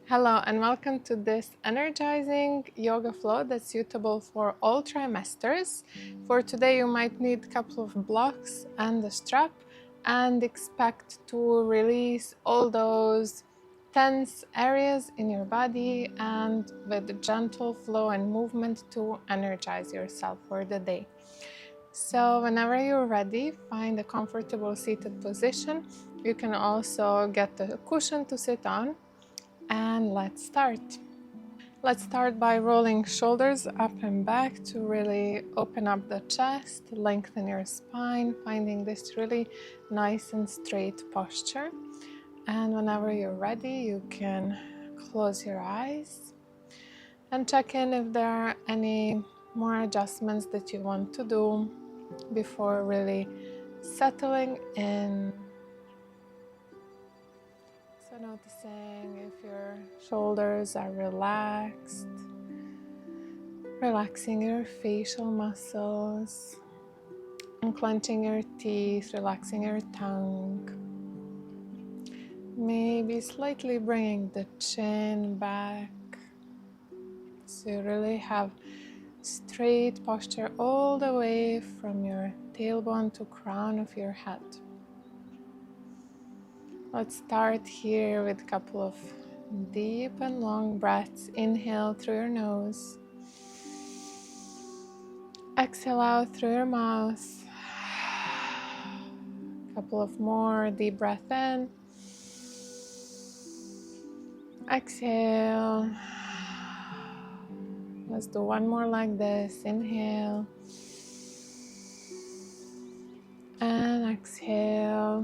Hello and welcome to this energizing yoga flow that's suitable for all trimesters. For today you might need a couple of blocks and a strap and expect to release all those tense areas in your body and with gentle flow and movement to energize yourself for the day. So whenever you're ready, find a comfortable seated position. You can also get a cushion to sit on. And let's start. Let's start by rolling shoulders up and back to really open up the chest, lengthen your spine, finding this really nice and straight posture. And whenever you're ready, you can close your eyes and check in if there are any more adjustments that you want to do before really settling in. So noticing if your shoulders are relaxed, relaxing your facial muscles, unclenching your teeth, relaxing your tongue. Maybe slightly bringing the chin back so you really have straight posture all the way from your tailbone to crown of your head. Let's start here with a couple of deep and long breaths. Inhale through your nose. Exhale out through your mouth. A couple of more deep breath in. Exhale. Let's do one more like this. Inhale. And exhale.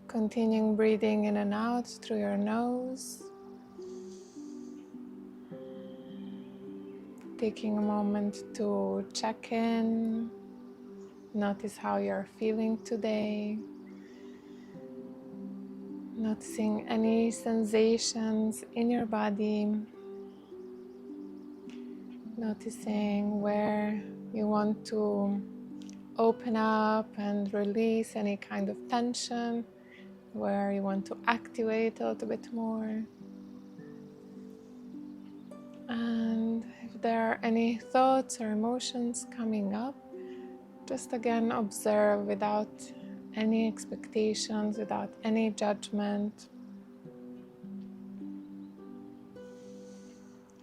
Continuing breathing in and out through your nose. Taking a moment to check in. Notice how you're feeling today. Noticing any sensations in your body. Noticing where you want to open up and release any kind of tension. Where you want to activate a little bit more. And if there are any thoughts or emotions coming up, just again observe without any expectations, without any judgment,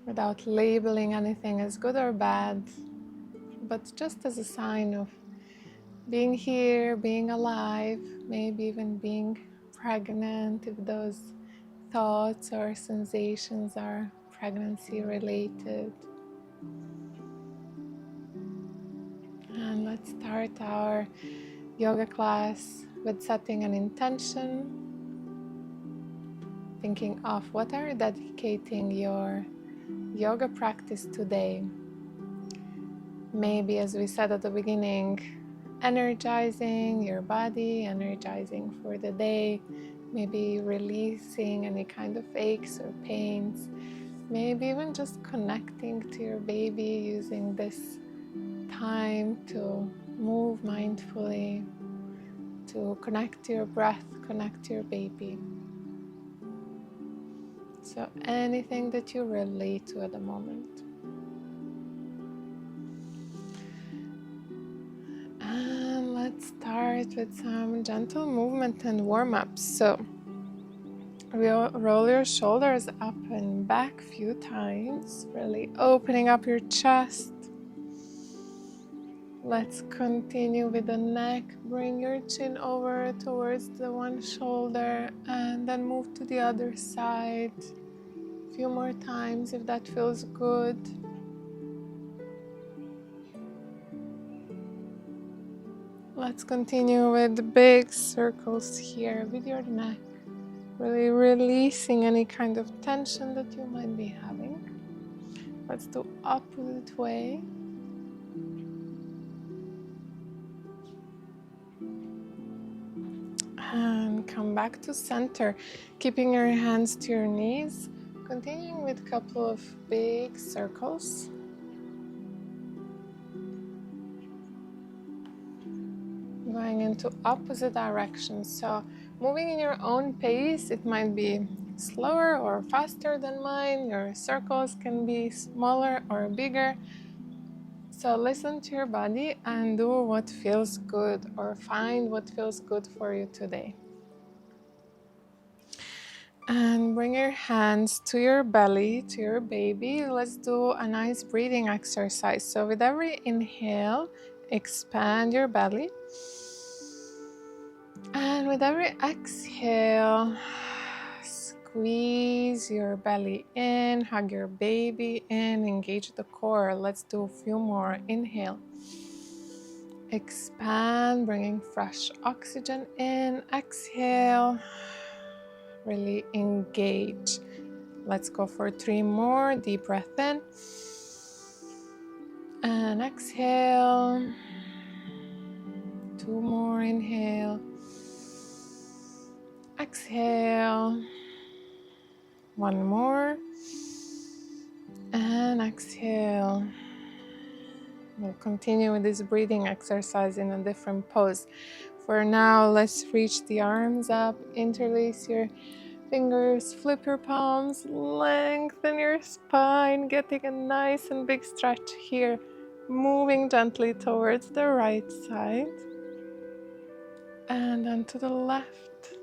without labeling anything as good or bad, but just as a sign of being here, being alive, maybe even being pregnant if those thoughts or sensations are pregnancy related. And let's start our yoga class with setting an intention, thinking of what are you dedicating your yoga practice today. Maybe, as we said at the beginning, energizing your body, energizing for the day, maybe releasing any kind of aches or pains, maybe even just connecting to your baby, using this time to move mindfully, to connect to your breath, connect to your baby. So anything that you relate to at the moment. And let's start with some gentle movement and warm-ups. So roll your shoulders up and back a few times, really opening up your chest. Let's continue with the neck. Bring your chin over towards the one shoulder and then move to the other side. A few more times if that feels good. Let's continue with big circles here with your neck. Really releasing any kind of tension that you might be having. Let's do opposite way. And come back to center, keeping your hands to your knees. Continuing with a couple of big circles. Going into opposite directions. So moving in your own pace, it might be slower or faster than mine. Your circles can be smaller or bigger. So listen to your body and do what feels good, or find what feels good for you today. And bring your hands to your belly, to your baby. Let's do a nice breathing exercise. So with every inhale, expand your belly. And with every exhale, squeeze your belly in, hug your baby in, engage the core. Let's do a few more. Inhale. Expand, bringing fresh oxygen in. Exhale. Really engage. Let's go for 3 more. Deep breath in. And exhale. 2 more. Inhale. Exhale. 1 more. And exhale. We'll continue with this breathing exercise in a different pose. For now, let's reach the arms up, interlace your fingers, flip your palms, lengthen your spine, getting a nice and big stretch here, moving gently towards the right side and then to the left.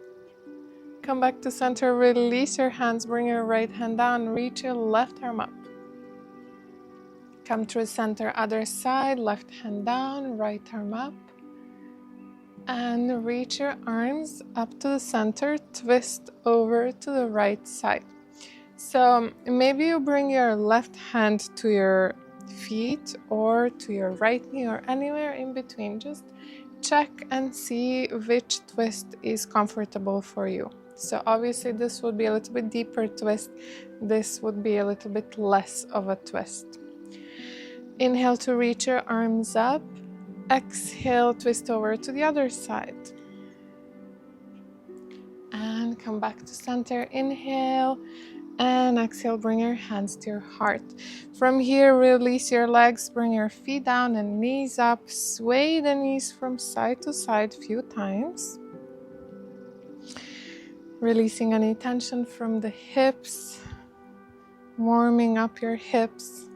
Come back to center, release your hands, bring your right hand down, reach your left arm up. Come through center, other side, left hand down, right arm up. And reach your arms up to the center, twist over to the right side. So maybe you bring your left hand to your feet or to your right knee or anywhere in between. Just check and see which twist is comfortable for you. So obviously this would be a little bit deeper twist. This would be a little bit less of a twist. Inhale to reach your arms up. Exhale, twist over to the other side. And come back to center. Inhale and exhale, bring your hands to your heart. From here, release your legs, bring your feet down and knees up. Sway the knees from side to side a few times. Releasing any tension from the hips. Warming up your hips.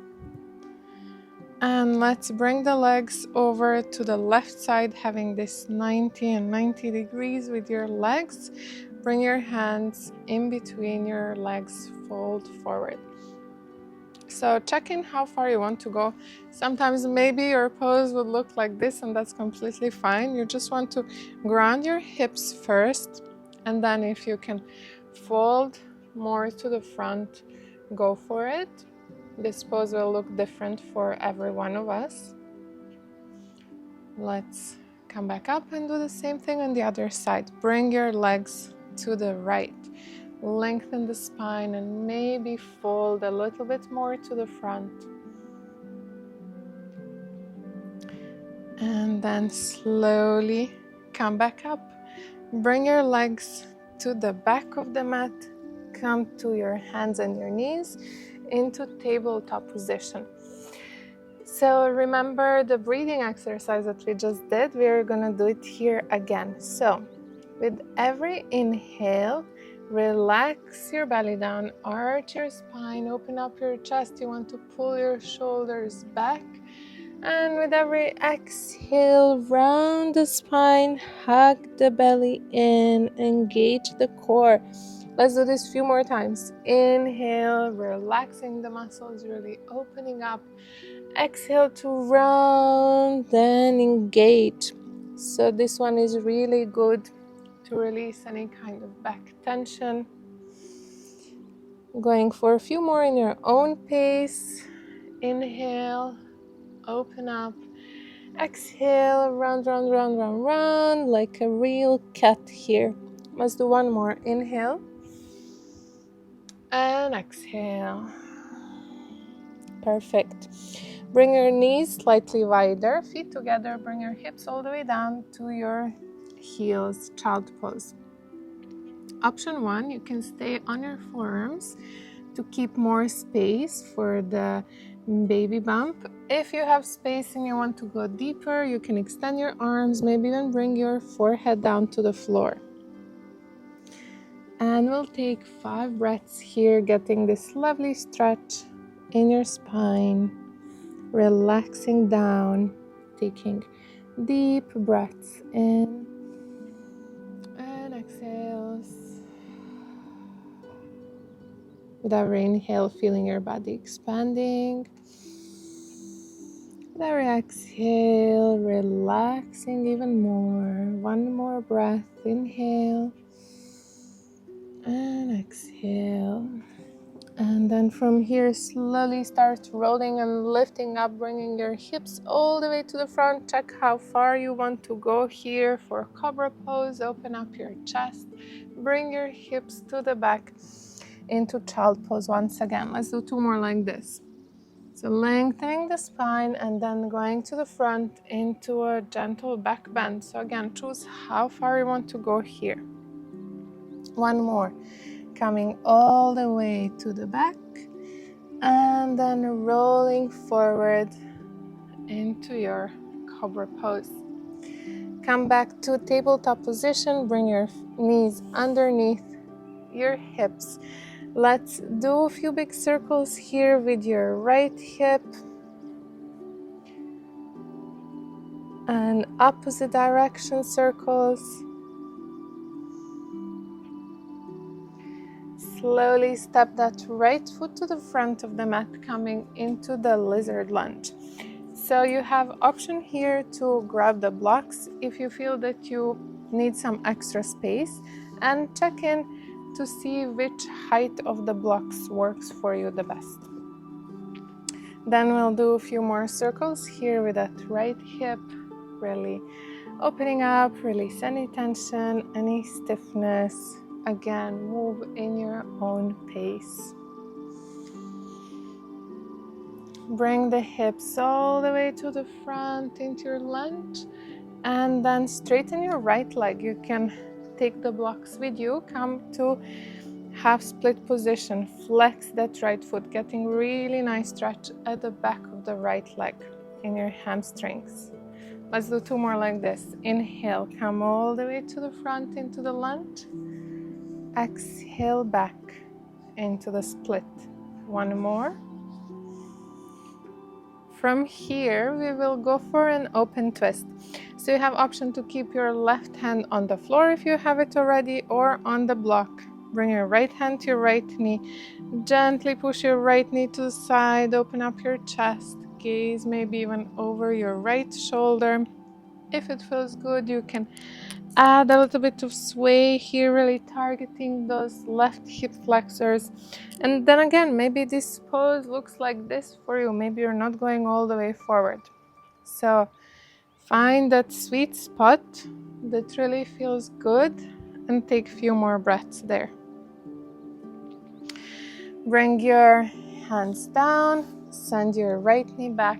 And let's bring the legs over to the left side, having this 90 and 90 degrees with your legs. Bring your hands in between your legs, fold forward. So check in how far you want to go. Sometimes maybe your pose would look like this, and that's completely fine. You just want to ground your hips first, and then if you can fold more to the front, go for it. This pose will look different for every one of us. Let's come back up and do the same thing on the other side. Bring your legs to the right. Lengthen the spine and maybe fold a little bit more to the front. And then slowly come back up. Bring your legs to the back of the mat. Come to your hands and your knees into tabletop position. So remember the breathing exercise that we just did, we're gonna do it here again. So with every inhale, relax your belly down, arch your spine, open up your chest. You want to pull your shoulders back. And with every exhale, round the spine, hug the belly in, engage the core. Let's do this a few more times. Inhale, relaxing the muscles, really opening up. Exhale to round, then engage. So this one is really good to release any kind of back tension. Going for a few more in your own pace. Inhale, open up. Exhale, round, round, round, round, round, like a real cat here. Let's do one more. Inhale. And exhale. Perfect. Bring your knees slightly wider, feet together, bring your hips all the way down to your heels, child pose. Option 1, you can stay on your forearms to keep more space for the baby bump. If you have space and you want to go deeper, you can extend your arms, maybe even bring your forehead down to the floor. And we'll take 5 breaths here, getting this lovely stretch in your spine, relaxing down, taking deep breaths in and exhales. With every inhale, feeling your body expanding. With every exhale, relaxing even more. One more breath, inhale and exhale. And then from here, slowly start rolling and lifting up, bringing your hips all the way to the front. Check how far you want to go here for cobra pose. Open up your chest, bring your hips to the back into child pose once again. Let's do 2 more like this. So lengthening the spine and then going to the front into a gentle back bend. So again, choose how far you want to go here. 1 more. Coming all the way to the back and then rolling forward into your cobra pose. Come back to tabletop position, bring your knees underneath your hips. Let's do a few big circles here with your right hip and opposite direction circles. Slowly step that right foot to the front of the mat, coming into the lizard lunge. So you have option here to grab the blocks if you feel that you need some extra space, and check in to see which height of the blocks works for you the best. Then we'll do a few more circles here with that right hip, really opening up, release any tension, any stiffness. Again, move in your own pace. Bring the hips all the way to the front into your lunge, and then straighten your right leg. You can take the blocks with you, come to half split position, flex that right foot, getting really nice stretch at the back of the right leg in your hamstrings. Let's do 2 more like this. Inhale, come all the way to the front into the lunge. Exhale back into the split. 1 more. From here, we will go for an open twist. So you have option to keep your left hand on the floor if you have it already, or on the block. Bring your right hand to your right knee. Gently push your right knee to the side, open up your chest, gaze maybe even over your right shoulder. If it feels good, you can add a little bit of sway here, really targeting those left hip flexors. And then again, maybe this pose looks like this for you. Maybe you're not going all the way forward. So find that sweet spot that really feels good and take a few more breaths there. Bring your hands down, send your right knee back.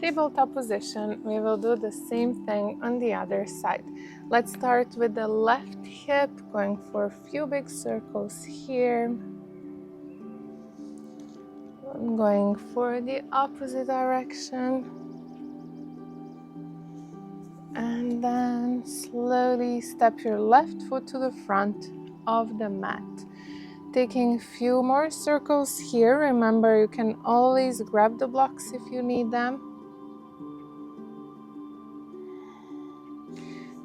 Tabletop position, we will do the same thing on the other side. Let's start with the left hip, going for a few big circles here. I'm going for the opposite direction. And then slowly step your left foot to the front of the mat. Taking a few more circles here. Remember, you can always grab the blocks if you need them.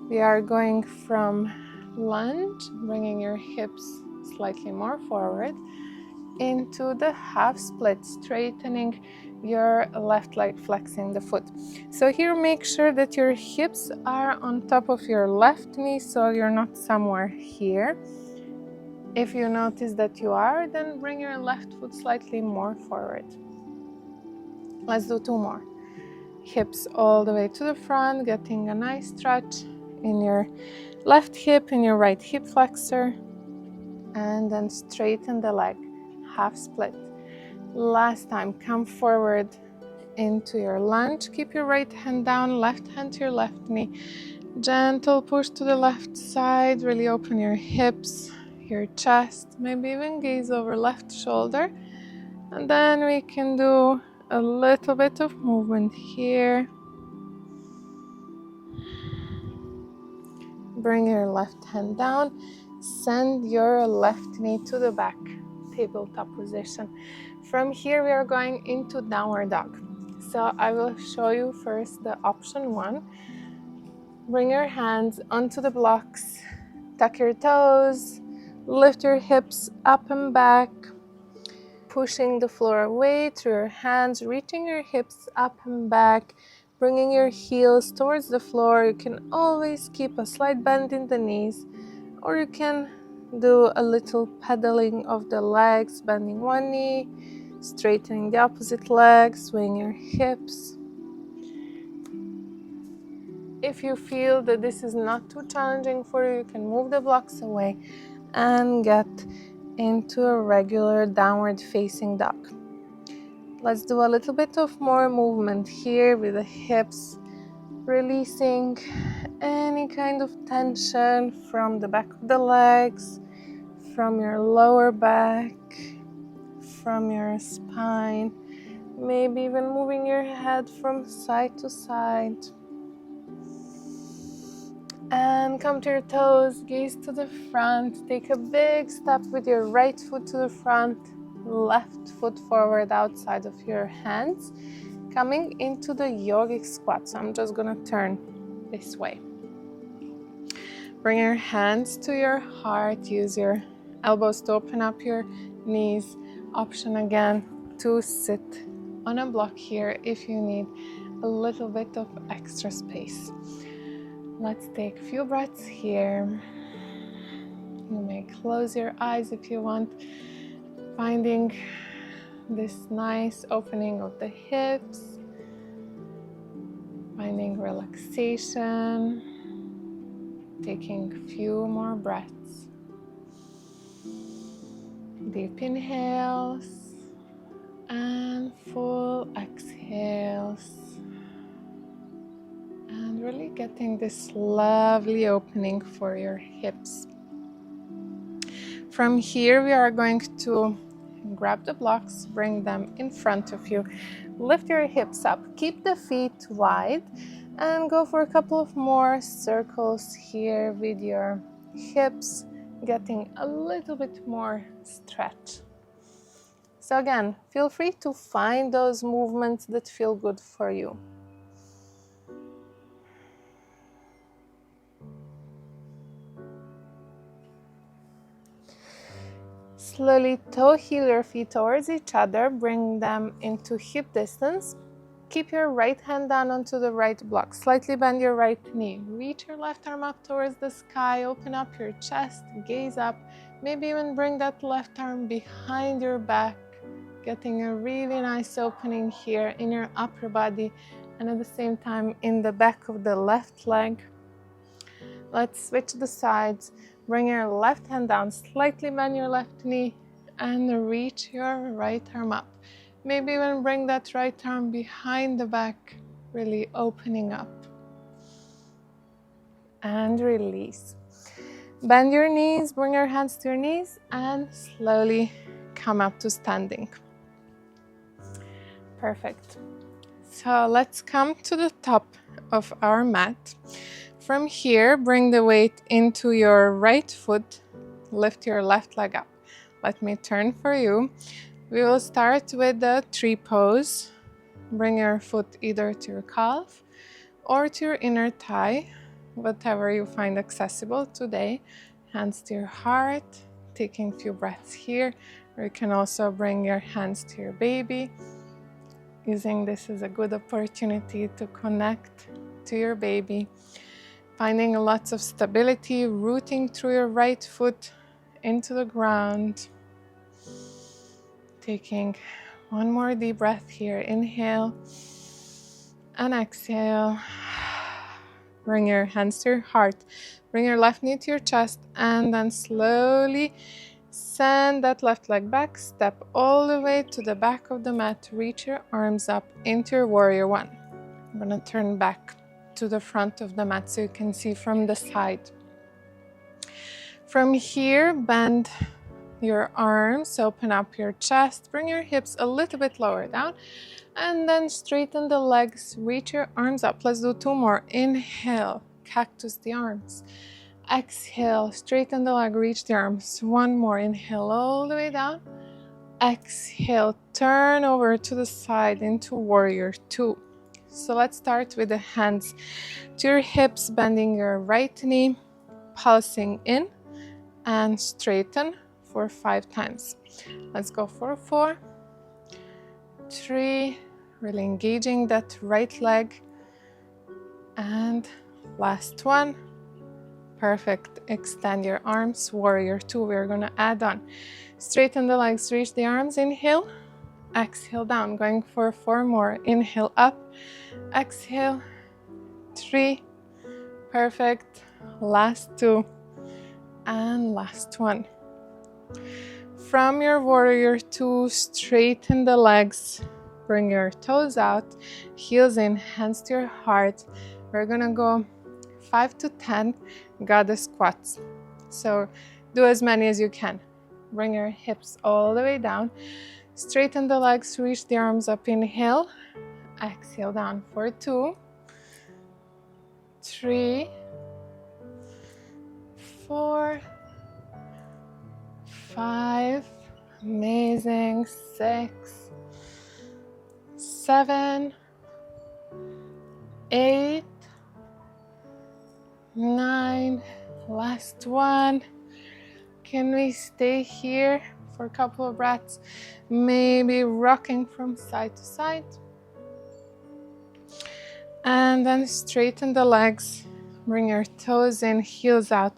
We are going from lunge, bringing your hips slightly more forward, into the half split, straightening your left leg, flexing the foot. So here, make sure that your hips are on top of your left knee, so you're not somewhere here. If you notice that you are, then bring your left foot slightly more forward. Let's do 2 more. Hips all the way to the front, getting a nice stretch in your left hip, in your right hip flexor, and then straighten the leg, half split. Last time, come forward into your lunge. Keep your right hand down, left hand to your left knee. Gentle push to the left side, really open your hips, your chest, maybe even gaze over left shoulder. And then we can do a little bit of movement here. Bring your left hand down. Send your left knee to the back, tabletop position. From here, we are going into downward dog. So I will show you first the option 1. Bring your hands onto the blocks. Tuck your toes. Lift your hips up and back. Pushing the floor away through your hands, reaching your hips up and back, bringing your heels towards the floor. You can always keep a slight bend in the knees, or you can do a little pedaling of the legs, bending one knee, straightening the opposite leg, swing your hips. If you feel that this is not too challenging for you, you can move the blocks away and get into a regular downward facing dog. Let's do a little bit of more movement here with the hips, releasing any kind of tension from the back of the legs, from your lower back, from your spine, maybe even moving your head from side to side. And come to your toes, gaze to the front, take a big step with your right foot to the front, left foot forward outside of your hands, coming into the yogic squat. So I'm just gonna turn this way. Bring your hands to your heart, use your elbows to open up your knees. Option again to sit on a block here if you need a little bit of extra space. Let's take a few breaths here. You may close your eyes if you want, finding this nice opening of the hips, finding relaxation, taking a few more breaths. Deep inhales and full exhales. And really getting this lovely opening for your hips. From here, we are going to grab the blocks, bring them in front of you. Lift your hips up, keep the feet wide, and go for a couple of more circles here with your hips, getting a little bit more stretch. So again, feel free to find those movements that feel good for you. Slowly toe heel your feet towards each other, bring them into hip distance. Keep your right hand down onto the right block. Slightly bend your right knee. Reach your left arm up towards the sky. Open up your chest, gaze up. Maybe even bring that left arm behind your back, getting a really nice opening here in your upper body and at the same time in the back of the left leg. Let's switch the sides. Bring your left hand down, slightly bend your left knee and reach your right arm up. Maybe even bring that right arm behind the back, really opening up. And release. Bend your knees, bring your hands to your knees and slowly come up to standing. Perfect. So let's come to the top of our mat. From here, bring the weight into your right foot, lift your left leg up. Let me turn for you. We will start with the tree pose. Bring your foot either to your calf or to your inner thigh, whatever you find accessible today. Hands to your heart, taking a few breaths here. Or you can also bring your hands to your baby, using this as a good opportunity to connect to your baby. Finding lots of stability, rooting through your right foot into the ground. Taking one more deep breath here. Inhale and exhale. Bring your hands to your heart. Bring your left knee to your chest and then slowly send that left leg back. Step all the way to the back of the mat. Reach your arms up into your warrior one. I'm going to turn back to the front of the mat so you can see from the side. From here, bend your arms, open up your chest, bring your hips a little bit lower down. And then straighten the legs, reach your arms up. Let's do 2 more. Inhale, cactus the arms. Exhale, straighten the leg, reach the arms. 1 more. Inhale all the way down. Exhale, turn over to the side into warrior 2. So let's start with the hands to your hips, bending your right knee, pulsing in and straighten for 5 times. Let's go for 4, 3, really engaging that right leg, and last one. Perfect. Extend your arms, warrior 2. We're going to add on. Straighten the legs, reach the arms. Inhale, exhale down. Going for 4 more. Inhale up, exhale, 3. Perfect. Last 2 and last 1. From your warrior 2, straighten the legs. Bring your toes out, heels in, hands to your heart. We're going to go 5 to 10 goddess squats. So do as many as you can. Bring your hips all the way down. Straighten the legs, reach the arms up. Inhale, exhale down for 2, 3, 4, 5, amazing, 6, 7, 8, 9, last 1. Can we stay here for a couple of breaths? Maybe rocking from side to side. And then straighten the legs. Bring your toes in, heels out,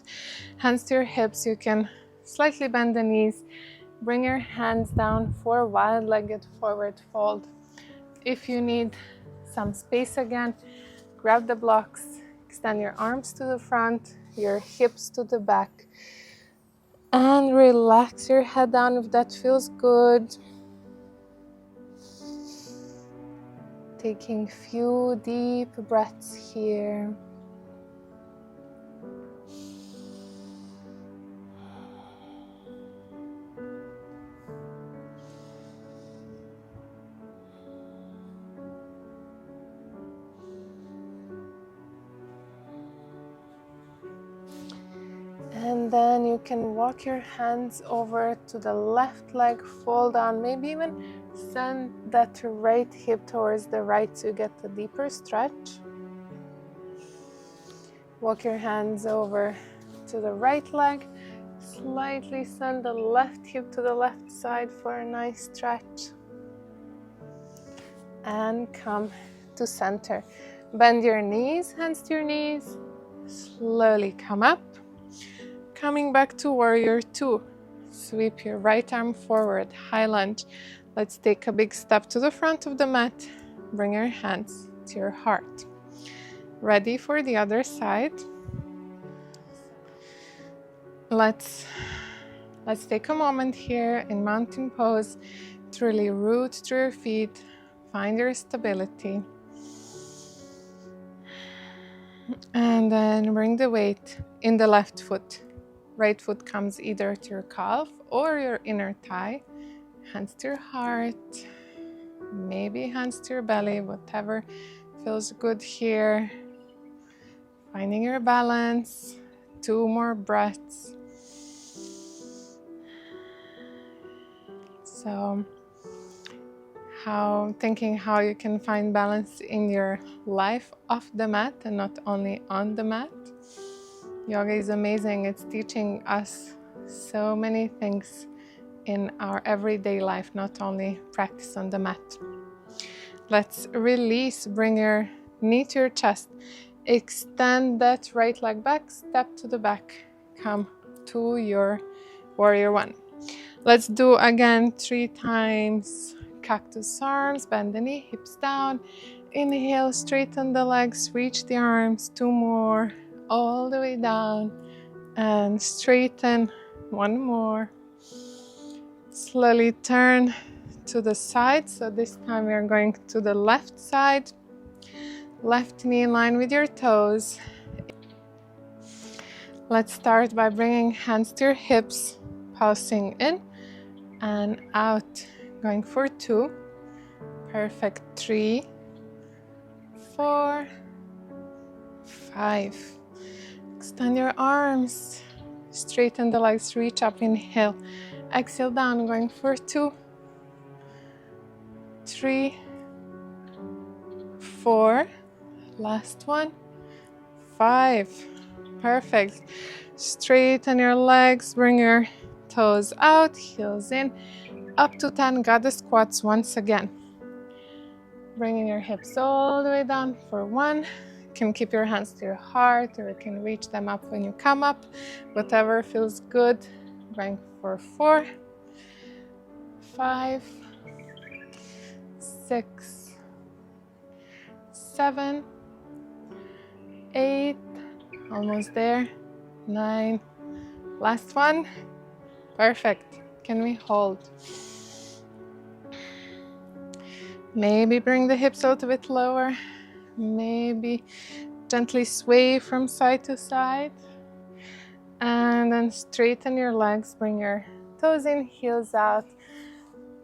hands to your hips. You can slightly bend the knees. Bring your hands down for wide-legged forward fold. If you need some space again, grab the blocks. Extend your arms to the front, your hips to the back, and relax your head down if that feels good. Taking few deep breaths here. And then you can walk your hands over to the left leg, fall down, maybe even send that right hip towards the right so you get a deeper stretch. Walk your hands over to the right leg, slightly send the left hip to the left side for a nice stretch. And come to center. Bend your knees, hands to your knees, slowly come up. Coming back to warrior 2, sweep your right arm forward, high lunge. Let's take a big step to the front of the mat. Bring your hands to your heart. Ready for the other side. Let's take a moment here in mountain pose to really root through your feet, find your stability. And then bring the weight in the left foot. Right foot comes either to your calf or your inner thigh. Hands to your heart, maybe hands to your belly, whatever feels good here. Finding your balance. 2 more breaths. So, thinking how you can find balance in your life off the mat and not only on the mat. Yoga is amazing. It's teaching us so many things in our everyday life, not only practice on the mat. Let's release. Bring your knee to your chest. Extend that right leg back. Step to the back. Come to your warrior 1. Let's do again 3 times. Cactus arms. Bend the knee, hips down. Inhale, straighten the legs. Reach the arms. 2 more. All the way down and straighten. 1 more. Slowly turn to the side. So this time we are going to the left side. Left knee in line with your toes. Let's start by bringing hands to your hips, pulsing in and out. Going for 2. Perfect. 3, 4, 5. Extend your arms. Straighten the legs. Reach up. Inhale. Exhale down. Going for 2, 3, 4. Last one. 5. Perfect. Straighten your legs. Bring your toes out. Heels in. Up to 10. Goddess squats once again. Bringing your hips all the way down for 1. You can keep your hands to your heart, or you can reach them up when you come up. Whatever feels good. Going for 4, 5, 6, 7, 8. Almost there. 9. Last one. Perfect. Can we hold? Maybe bring the hips a little bit lower. Maybe gently sway from side to side. And then straighten your legs. Bring your toes in, heels out.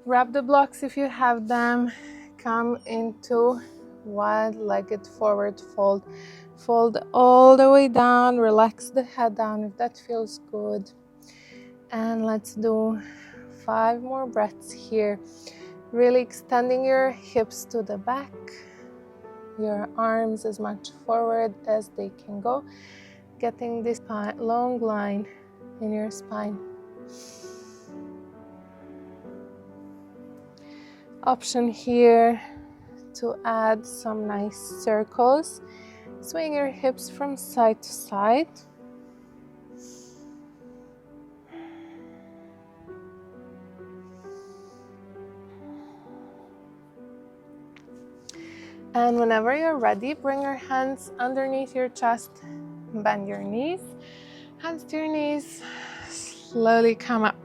Grab the blocks if you have them. Come into wide-legged forward fold. Fold all the way down. Relax the head down if that feels good. And let's do 5 more breaths here. Really extending your hips to the back, your arms as much forward as they can go, getting this long line in your spine. Option here to add some nice circles. Swing your hips from side to side. And whenever you're ready, bring your hands underneath your chest, bend your knees, hands to your knees, slowly come up.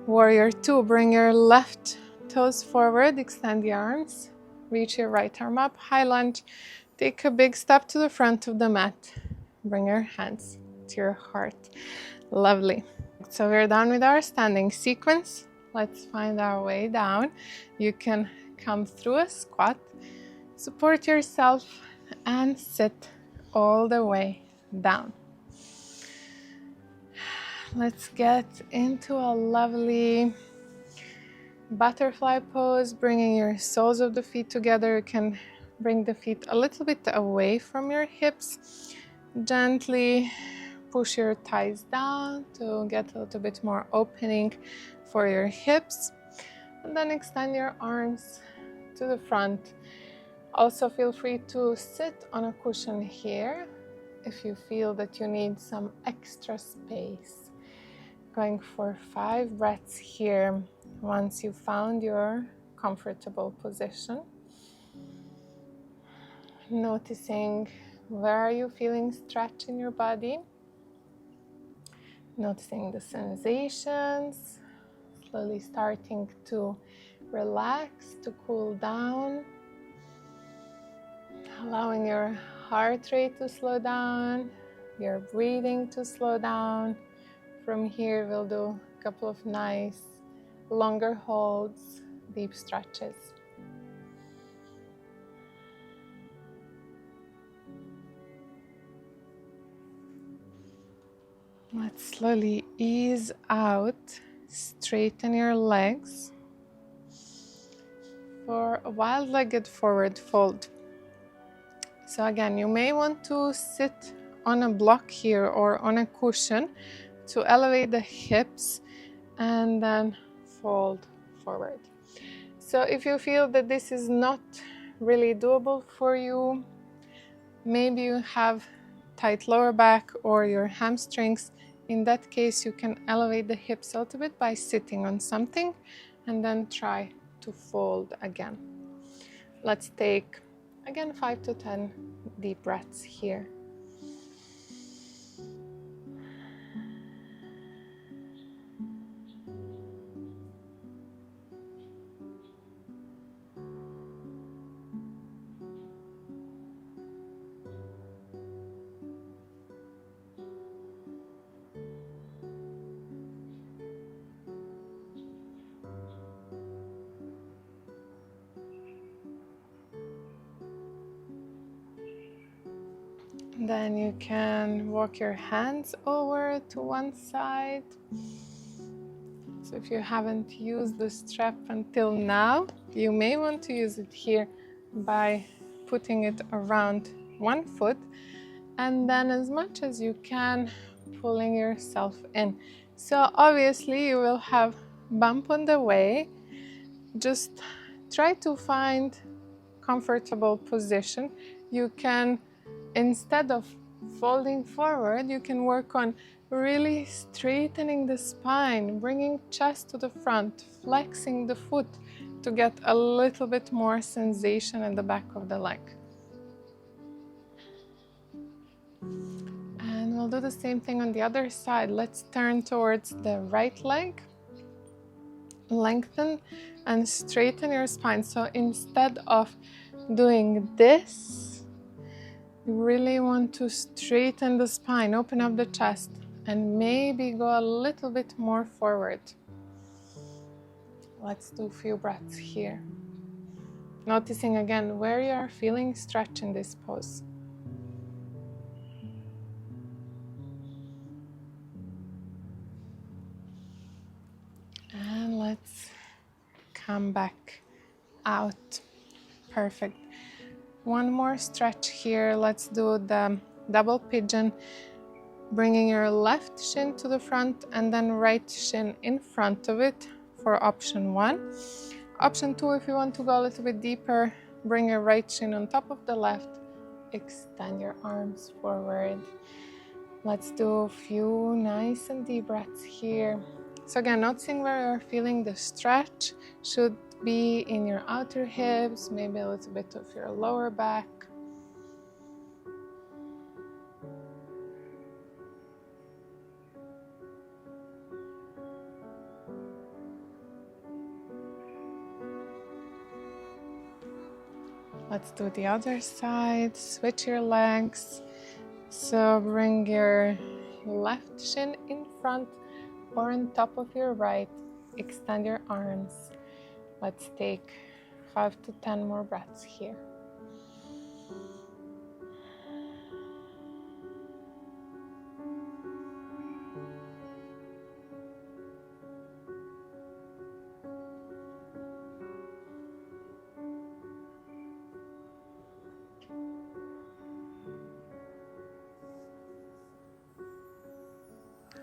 Warrior 2, bring your left toes forward, extend the arms, reach your right arm up, high lunge, take a big step to the front of the mat. Bring your hands to your heart. Lovely. So we're done with our standing sequence. Let's find our way down. You can come through a squat. Support yourself and sit all the way down. Let's get into a lovely butterfly pose, bringing your soles of the feet together. You can bring the feet a little bit away from your hips. Gently push your thighs down to get a little bit more opening for your hips. And then extend your arms to the front. Also feel free to sit on a cushion here if you feel that you need some extra space. Going for 5 breaths here once you've found your comfortable position. Noticing where are you feeling stretch in your body. Noticing the sensations. Slowly starting to relax, to cool down. Allowing your heart rate to slow down, your breathing to slow down. From here, we'll do a couple of nice longer holds, deep stretches. Let's slowly ease out, straighten your legs for a wide-legged forward fold. So again, you may want to sit on a block here or on a cushion to elevate the hips and then fold forward. So if you feel that this is not really doable for you, maybe you have tight lower back or your hamstrings, in that case you can elevate the hips a little bit by sitting on something and then try to fold again. Let's take again 5 to 10 deep breaths here. Then you can walk your hands over to one side. So if you haven't used the strap until now, you may want to use it here by putting it around one foot, and then as much as you can, pulling yourself in. So obviously you will have bump on the way. Just try to find comfortable position. You can, instead of folding forward, you can work on really straightening the spine, bringing chest to the front, flexing the foot to get a little bit more sensation in the back of the leg. And we'll do the same thing on the other side. Let's turn towards the right leg. Lengthen and straighten your spine. So instead of doing this, you really want to straighten the spine, open up the chest, and maybe go a little bit more forward. Let's do a few breaths here. Noticing again where you are feeling stretch in this pose. And let's come back out. Perfect. One more stretch here. Let's do the double pigeon, bringing your left shin to the front and then right shin in front of it for option 1. Option 2, if you want to go a little bit deeper, bring your right shin on top of the left, extend your arms forward. Let's do a few nice and deep breaths here. So again, noticing where you're feeling the stretch should be in your outer hips, maybe a little bit of your lower back. Let's do the other side. Switch your legs. So bring your left shin in front or on top of your right. Extend your arms. Let's take 5 to 10 more breaths here.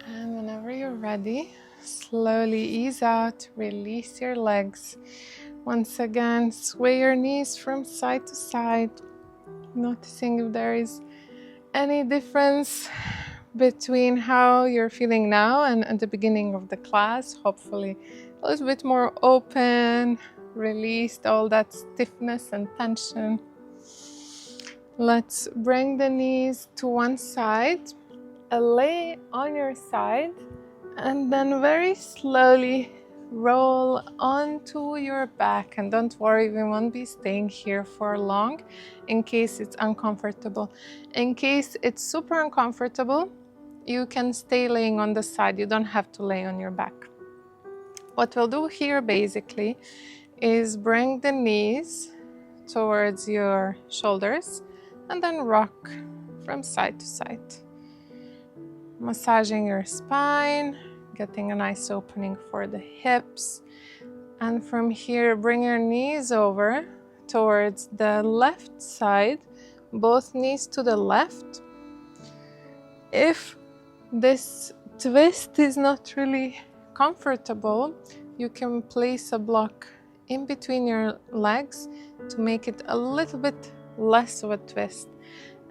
And whenever you're ready, slowly ease out, release your legs. Once again, sway your knees from side to side, noticing if there is any difference between how you're feeling now and at the beginning of the class. Hopefully a little bit more open, released all that stiffness and tension. Let's bring the knees to one side, lay on your side, and then very slowly roll onto your back. And don't worry, we won't be staying here for long in case it's uncomfortable. In case it's super uncomfortable, you can stay laying on the side. You don't have to lay on your back. What we'll do here basically is bring the knees towards your shoulders and then rock from side to side. Massaging your spine, getting a nice opening for the hips. And from here, bring your knees over towards the left side, both knees to the left. If this twist is not really comfortable, you can place a block in between your legs to make it a little bit less of a twist.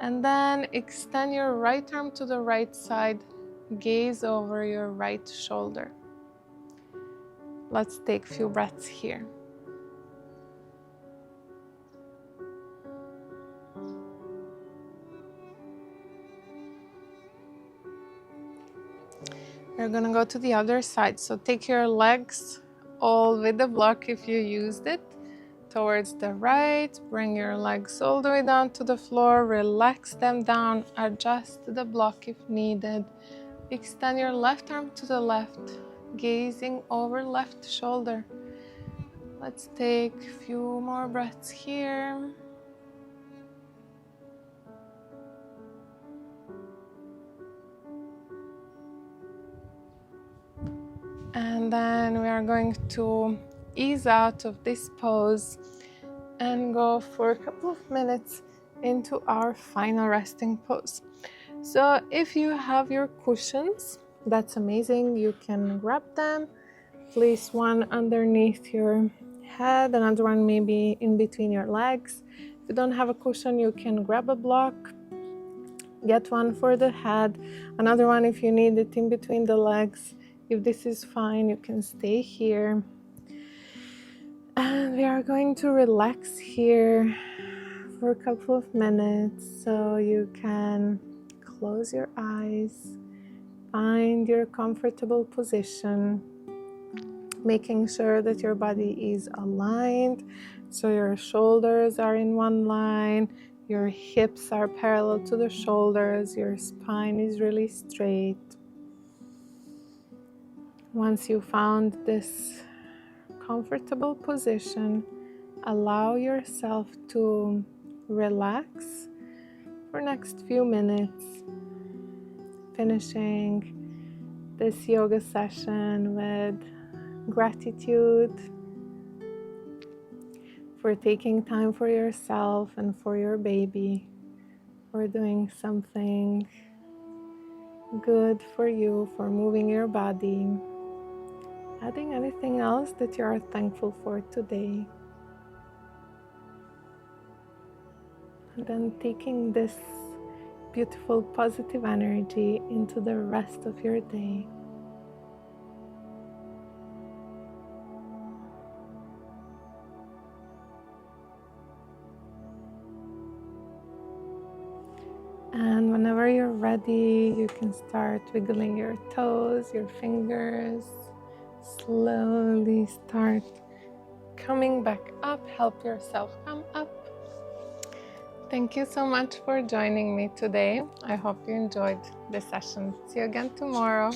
And then extend your right arm to the right side, gaze over your right shoulder. Let's take a few breaths here. We're gonna go to the other side. So take your legs all with the block if you used it towards the right. Bring your legs all the way down to the floor. Relax them down. Adjust the block if needed. Extend your left arm to the left, gazing over left shoulder. Let's take a few more breaths here. And then we are going to ease out of this pose and go for a couple of minutes into our final resting pose. So if you have your cushions, that's amazing. You can grab them, place one underneath your head, another one maybe in between your legs. If you don't have a cushion, you can grab a block, get one for the head, another one if you need it in between the legs. If this is fine, you can stay here. And we are going to relax here for a couple of minutes, so you can close your eyes, find your comfortable position, making sure that your body is aligned, so your shoulders are in one line, your hips are parallel to the shoulders, your spine is really straight. Once you found this comfortable position, allow yourself to relax for next few minutes, finishing this yoga session with gratitude for taking time for yourself and for your baby, for doing something good for you, for moving your body, adding anything else that you are thankful for today. And then taking this beautiful positive energy into the rest of your day. And whenever you're ready, you can start wiggling your toes, your fingers. Slowly start coming back up. Help yourself come up. Thank you so much for joining me today. I hope you enjoyed this session. See you again tomorrow.